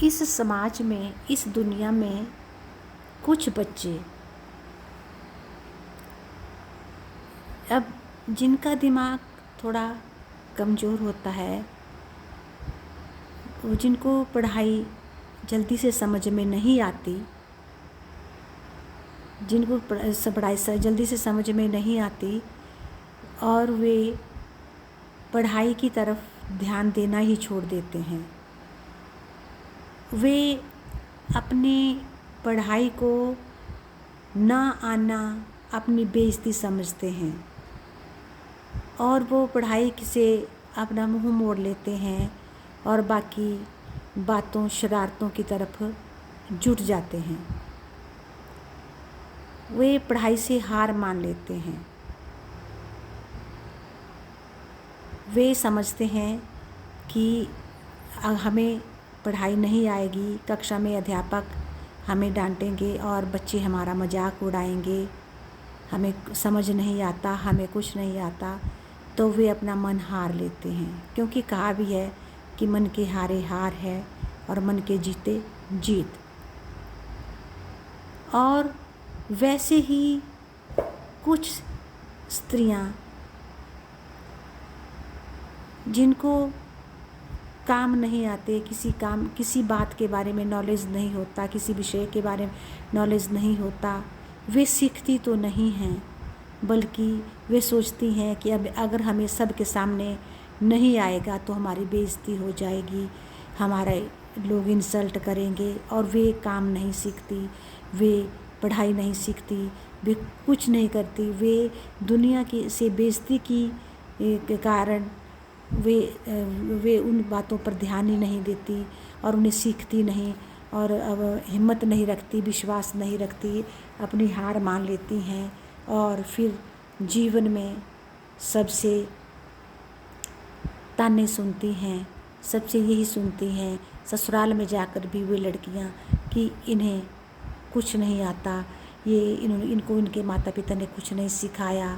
इस समाज में, इस दुनिया में कुछ बच्चे अब जिनका दिमाग थोड़ा कमज़ोर होता है, वो जिनको पढ़ाई जल्दी से समझ में नहीं आती, जिनको पढ़ाई जल्दी से समझ में नहीं आती और वे पढ़ाई की तरफ ध्यान देना ही छोड़ देते हैं, वे अपनी पढ़ाई को ना आना अपनी बेइज्जती समझते हैं और वो पढ़ाई से अपना मुंह मोड़ लेते हैं और बाकी बातों शरारतों की तरफ जुट जाते हैं। वे पढ़ाई से हार मान लेते हैं। वे समझते हैं कि हमें पढ़ाई नहीं आएगी, कक्षा में अध्यापक हमें डांटेंगे और बच्चे हमारा मजाक उड़ाएंगे, हमें समझ नहीं आता, हमें कुछ नहीं आता, तो वे अपना मन हार लेते हैं। क्योंकि कहा भी है कि मन के हारे हार है और मन के जीते जीत। और वैसे ही कुछ स्त्रियां जिनको काम नहीं आते, किसी बात के बारे में नॉलेज नहीं होता, किसी विषय के बारे में नॉलेज नहीं होता, वे सीखती तो नहीं हैं, बल्कि वे सोचती हैं कि अब अगर हमें सबके सामने नहीं आएगा तो हमारी बेइज्जती हो जाएगी, हमारे लोग इंसल्ट करेंगे, और वे काम नहीं सीखती, वे पढ़ाई नहीं सीखती, वे कुछ नहीं करती, वे दुनिया की से बेइज्जती के कारण वे उन बातों पर ध्यान ही नहीं देती और उन्हें सीखती नहीं और अब हिम्मत नहीं रखती, विश्वास नहीं रखती, अपनी हार मान लेती हैं और फिर जीवन में सबसे ताने सुनती हैं, सबसे यही सुनती हैं ससुराल में जाकर भी वे लड़कियां कि इन्हें कुछ नहीं आता, इनको इनके माता पिता ने कुछ नहीं सिखाया,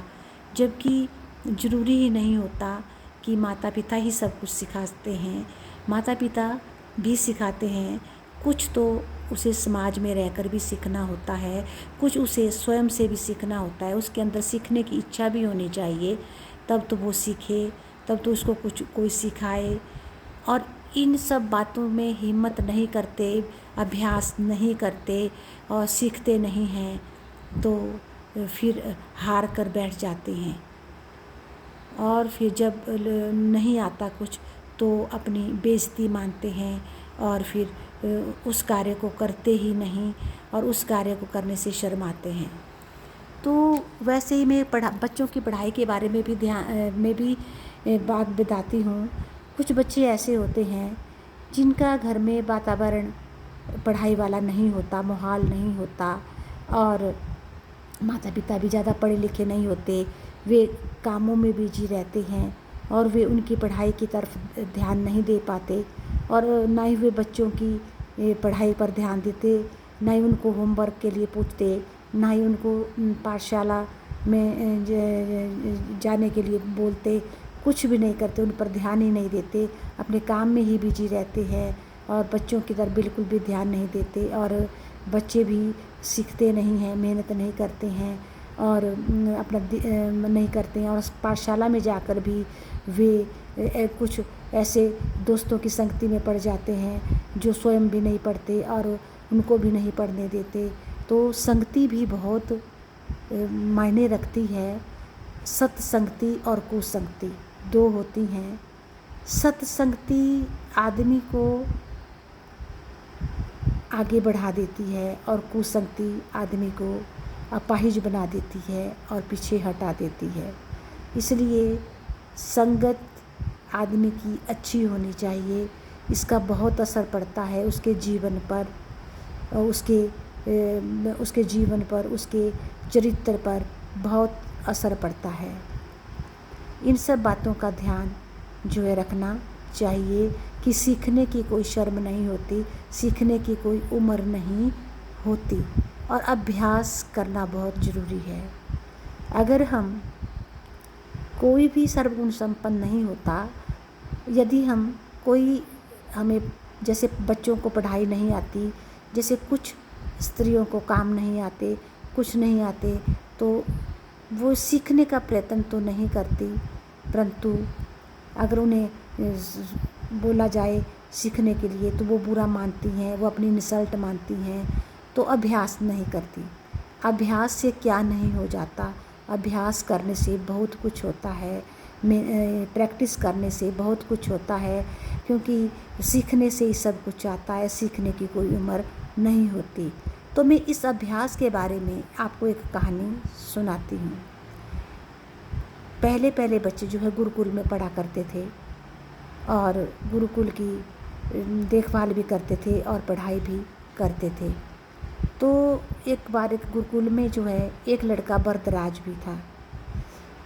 जबकि ज़रूरी ही नहीं होता कि माता पिता ही सब कुछ सिखाते हैं। माता पिता भी सिखाते हैं, कुछ तो उसे समाज में रहकर भी सीखना होता है, कुछ उसे स्वयं से भी सीखना होता है, उसके अंदर सीखने की इच्छा भी होनी चाहिए, तब तो वो सीखे, तब तो उसको कुछ कोई सिखाए। और इन सब बातों में हिम्मत नहीं करते, अभ्यास नहीं करते और सीखते नहीं हैं, तो फिर हार कर बैठ जाते हैं और फिर जब नहीं आता कुछ तो अपनी बेइज्जती मानते हैं और फिर उस कार्य को करते ही नहीं और उस कार्य को करने से शर्माते हैं। तो वैसे ही मैं बच्चों की पढ़ाई के बारे में भी बात बताती हूँ। कुछ बच्चे ऐसे होते हैं जिनका घर में वातावरण पढ़ाई वाला नहीं होता, माहौल नहीं होता और माता पिता भी ज़्यादा पढ़े लिखे नहीं होते, वे कामों में बिजी रहते हैं और वे उनकी पढ़ाई की तरफ ध्यान नहीं दे पाते और ना ही वे बच्चों की पढ़ाई पर ध्यान देते, ना ही उनको होमवर्क के लिए पूछते, ना ही उनको पाठशाला में जाने के लिए बोलते, कुछ भी नहीं करते, उन पर ध्यान ही नहीं देते, अपने काम में ही बिजी रहते हैं और बच्चों की तरफ बिल्कुल भी ध्यान नहीं देते और बच्चे भी सीखते नहीं हैं, मेहनत नहीं करते हैं और अपना नहीं करते हैं और पाठशाला में जाकर भी वे कुछ ऐसे दोस्तों की संगति में पड़ जाते हैं जो स्वयं भी नहीं पढ़ते और उनको भी नहीं पढ़ने देते। तो संगति भी बहुत मायने रखती है। सत्संगति और कुसंगति दो होती हैं। सत्संगति आदमी को आगे बढ़ा देती है और कुसंगति आदमी को अपाहिज बना देती है और पीछे हटा देती है। इसलिए संगत आदमी की अच्छी होनी चाहिए, इसका बहुत असर पड़ता है उसके जीवन पर, उसके जीवन पर, उसके चरित्र पर बहुत असर पड़ता है। इन सब बातों का ध्यान जो है रखना चाहिए कि सीखने की कोई शर्म नहीं होती, सीखने की कोई उम्र नहीं होती और अभ्यास करना बहुत ज़रूरी है। अगर हम कोई भी सर्वगुण संपन्न नहीं होता, यदि हमें जैसे बच्चों को पढ़ाई नहीं आती, जैसे कुछ स्त्रियों को काम नहीं आते, कुछ नहीं आते, तो वो सीखने का प्रयत्न तो नहीं करती, परंतु अगर उन्हें बोला जाए सीखने के लिए तो वो बुरा मानती हैं, वो अपनी इंसल्ट मानती हैं, तो अभ्यास नहीं करती। अभ्यास से क्या नहीं हो जाता, अभ्यास करने से बहुत कुछ होता है, प्रैक्टिस करने से बहुत कुछ होता है, क्योंकि सीखने से ही सब कुछ आता है, सीखने की कोई उम्र नहीं होती। तो मैं इस अभ्यास के बारे में आपको एक कहानी सुनाती हूँ। पहले पहले बच्चे जो है गुरुकुल में पढ़ा करते थे और गुरुकुल की देखभाल भी करते थे और पढ़ाई भी करते थे। तो एक बार एक गुरुकुल में जो है एक लड़का वरदराज भी था,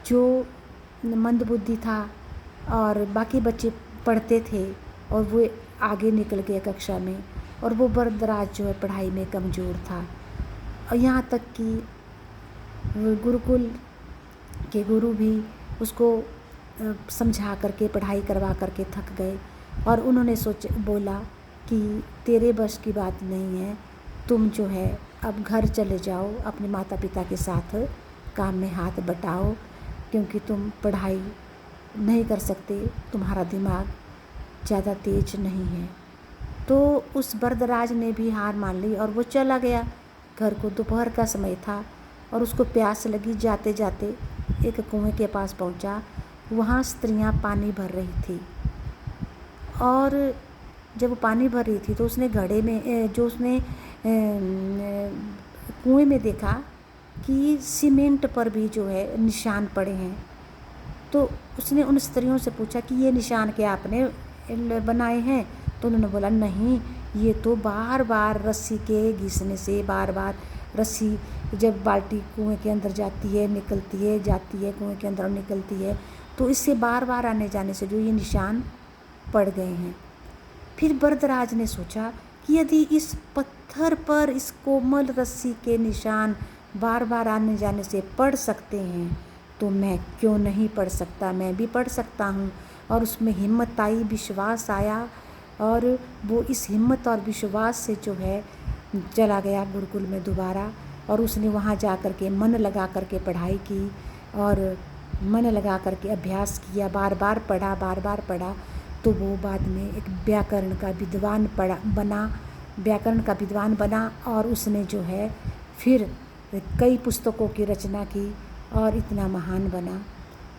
जो मंदबुद्धि था और बाकी बच्चे पढ़ते थे और वो आगे निकल गया कक्षा में, और वो वरदराज जो है पढ़ाई में कमज़ोर था। और यहाँ तक कि गुरुकुल के गुरु भी उसको समझा करके पढ़ाई करवा करके थक गए और उन्होंने बोला कि तेरे बस की बात नहीं है, तुम जो है अब घर चले जाओ, अपने माता पिता के साथ काम में हाथ बटाओ, क्योंकि तुम पढ़ाई नहीं कर सकते, तुम्हारा दिमाग ज़्यादा तेज नहीं है। तो उस वरदराज ने भी हार मान ली और वो चला गया घर को। दोपहर का समय था और उसको प्यास लगी, जाते जाते एक कुएं के पास पहुंचा। वहाँ स्त्रियां पानी भर रही थी और जब वो पानी भर रही थी तो उसने घड़े में जो उसने कुएं में देखा कि सीमेंट पर भी जो है निशान पड़े हैं। तो उसने उन स्त्रियों से पूछा कि ये निशान क्या आपने बनाए हैं? तो उन्होंने बोला नहीं, ये तो बार बार रस्सी के घिसने से, बार बार रस्सी जब बाल्टी कुएं के अंदर जाती है, निकलती है, जाती है कुएं के अंदर और निकलती है, तो इससे बार बार आने जाने से जो ये निशान पड़ गए हैं। फिर वरदराज ने सोचा कि यदि इस पत्थर पर इस कोमल रस्सी के निशान बार बार आने जाने से पड़ सकते हैं तो मैं क्यों नहीं पढ़ सकता, मैं भी पढ़ सकता हूँ। और उसमें हिम्मत आई, विश्वास आया और वो इस हिम्मत और विश्वास से जो है चला गया गुरुकुल में दोबारा, और उसने वहाँ जा कर के मन लगा कर के पढ़ाई की और मन लगा कर के अभ्यास किया, बार बार पढ़ा, बार बार पढ़ा। तो वो बाद में एक व्याकरण का विद्वान बना और उसने जो है फिर कई पुस्तकों की रचना की और इतना महान बना।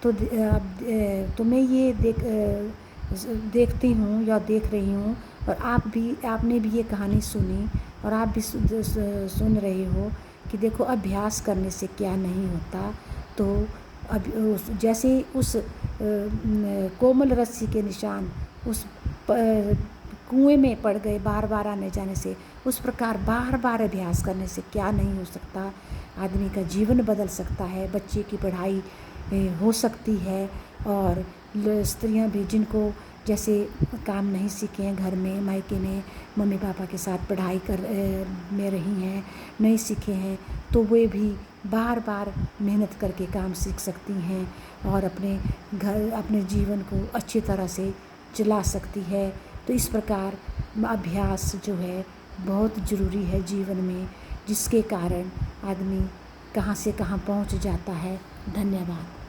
तो मैं ये देखती हूँ या देख रही हूँ, और आपने भी ये कहानी सुनी और आप भी सुन रहे हो कि देखो अभ्यास करने से क्या नहीं होता। तो अब जैसे उस कोमल रस्सी के निशान उस कुएं में पड़ गए बार बार आने जाने से, उस प्रकार बार बार अभ्यास करने से क्या नहीं हो सकता। आदमी का जीवन बदल सकता है, बच्चे की पढ़ाई हो सकती है। और स्त्रियां भी जिनको जैसे काम नहीं सीखे हैं, घर में मायके में मम्मी पापा के साथ पढ़ाई में रही हैं, नहीं सीखे हैं, तो वे भी बार बार मेहनत करके काम सीख सकती हैं और अपने जीवन को अच्छी तरह से चला सकती है। तो इस प्रकार अभ्यास जो है बहुत ज़रूरी है जीवन में, जिसके कारण आदमी कहाँ से कहाँ पहुँच जाता है। धन्यवाद।